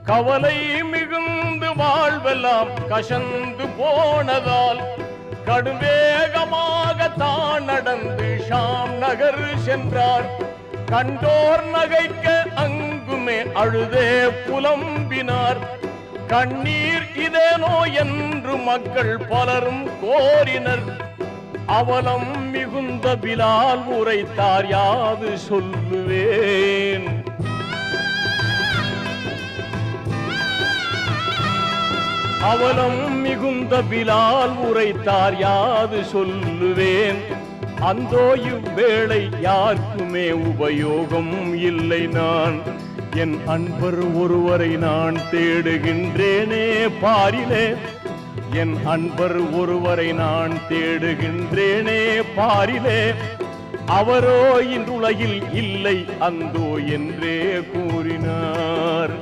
கவலை மிகுந்து வாழ்வெல்லாம் கசந்து போனதால் கடுவேகமாக தான் நடந்து ஷாம் நகர் சென்றார். கண்டோர் நகைக்க அங்குமே அழுதே புலம்பினார். கண்ணீர் இதேனோ என்று மக்கள் பலரும் கோரினர். அவலம் மிகுந்த பிலால் உரைத்தார், யாது சொல்லுவேன். அவலம் மிகுந்த பிலால் உரைத்தார், யாது சொல்லுவேன். அந்தோ இவ்வேளை யாருக்குமே உபயோகம் இல்லை. நான் என் அன்பர் ஒருவரை நான் தேடுகின்றேனே பாரிலே. என் அன்பர் ஒருவரை நான் தேடுகின்றேனே பாரிலே. அவரோ இன்றுலகில் இல்லை அந்தோ என்றே கூறினார்.